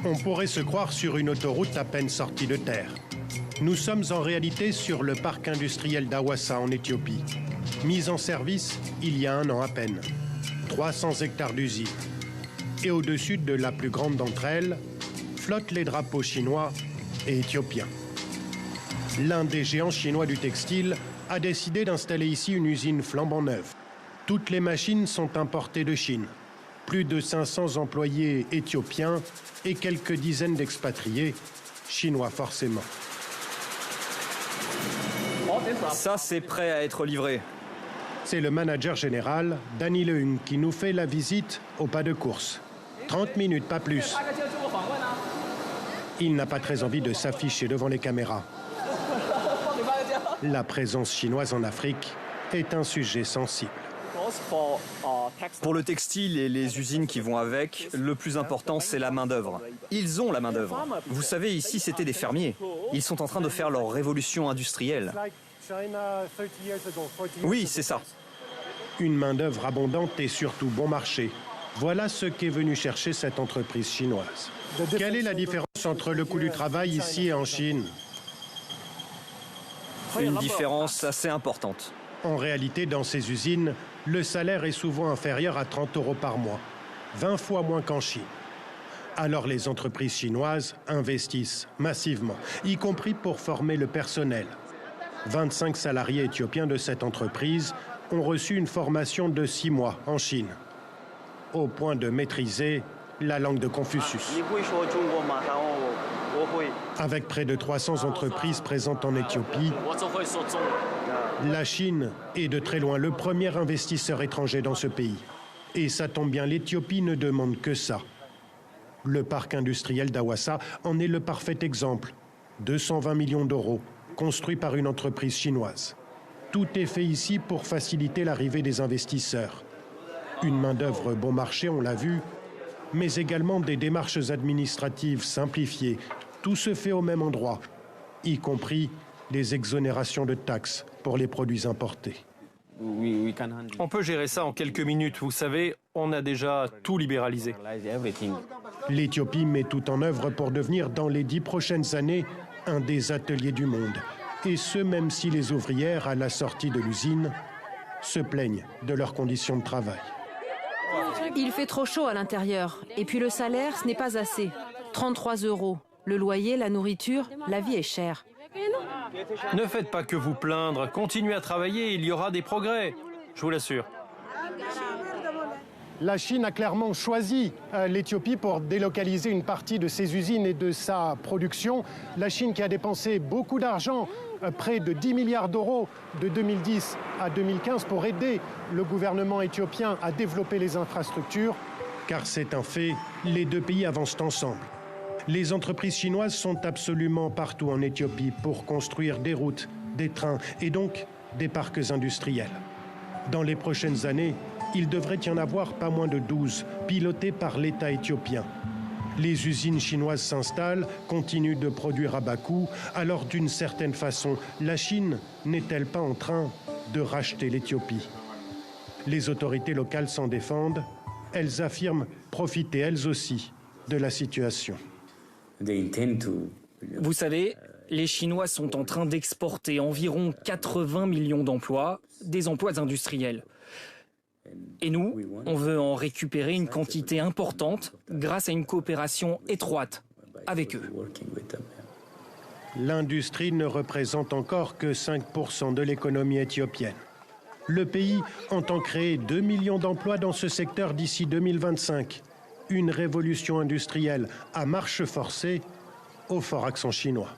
On pourrait se croire sur une autoroute à peine sortie de terre. Nous sommes en réalité sur le parc industriel d'Awassa en Éthiopie. Mise en service il y a 1 an à peine. 300 hectares d'usines. Et au-dessus de la plus grande d'entre elles, flottent les drapeaux chinois et éthiopiens. L'un des géants chinois du textile a décidé d'installer ici une usine flambant neuve. Toutes les machines sont importées de Chine. Plus de 500 employés éthiopiens et quelques dizaines d'expatriés, chinois forcément. Ça, c'est prêt à être livré. C'est le manager général, Danny Leung, qui nous fait la visite au pas de course. 30 minutes, pas plus. Il n'a pas très envie de s'afficher devant les caméras. La présence chinoise en Afrique est un sujet sensible. Pour le textile et les usines qui vont avec, le plus important, c'est la main-d'œuvre. Ils ont la main-d'œuvre. Vous savez, ici, c'était des fermiers. Ils sont en train de faire leur révolution industrielle. Oui, c'est ça. Une main-d'œuvre abondante et surtout bon marché. Voilà ce qu'est venue chercher cette entreprise chinoise. Quelle est la différence entre le coût du travail ici et en Chine? Une différence assez importante. En réalité, dans ces usines, le salaire est souvent inférieur à 30 € par mois, 20 fois moins qu'en Chine. Alors les entreprises chinoises investissent massivement, y compris pour former le personnel. 25 salariés éthiopiens de cette entreprise ont reçu une formation de 6 mois en Chine, au point de maîtriser la langue de Confucius. Avec près de 300 entreprises présentes en Éthiopie, la Chine est de très loin le premier investisseur étranger dans ce pays. Et ça tombe bien, l'Éthiopie ne demande que ça. Le parc industriel d'Awassa en est le parfait exemple. 220 millions d'euros, construit par une entreprise chinoise. Tout est fait ici pour faciliter l'arrivée des investisseurs. Une main-d'œuvre bon marché, on l'a vu, mais également des démarches administratives simplifiées. Tout se fait au même endroit, y compris les exonérations de taxes pour les produits importés. On peut gérer ça en quelques minutes. Vous savez, on a déjà tout libéralisé. L'Éthiopie met tout en œuvre pour devenir dans les 10 prochaines années un des ateliers du monde. Et ce, même si les ouvrières, à la sortie de l'usine, se plaignent de leurs conditions de travail. Il fait trop chaud à l'intérieur. Et puis le salaire, ce n'est pas assez. 33 €. Le loyer, la nourriture, la vie est chère. Ne faites pas que vous plaindre. Continuez à travailler, il y aura des progrès. Je vous l'assure. La Chine a clairement choisi l'Éthiopie pour délocaliser une partie de ses usines et de sa production. La Chine qui a dépensé beaucoup d'argent, près de 10 milliards d'euros de 2010 à 2015 pour aider le gouvernement éthiopien à développer les infrastructures. Car c'est un fait, les deux pays avancent ensemble. Les entreprises chinoises sont absolument partout en Éthiopie pour construire des routes, des trains et donc des parcs industriels. Dans les prochaines années, il devrait y en avoir pas moins de 12, pilotés par l'État éthiopien. Les usines chinoises s'installent, continuent de produire à bas coût, alors d'une certaine façon, la Chine n'est-elle pas en train de racheter l'Éthiopie? Les autorités locales s'en défendent, elles affirment profiter elles aussi de la situation. Vous savez, les Chinois sont en train d'exporter environ 80 millions d'emplois, des emplois industriels. Et nous, on veut en récupérer une quantité importante grâce à une coopération étroite avec eux. L'industrie ne représente encore que 5% de l'économie éthiopienne. Le pays entend créer 2 millions d'emplois dans ce secteur d'ici 2025. Une révolution industrielle à marche forcée au fort accent chinois.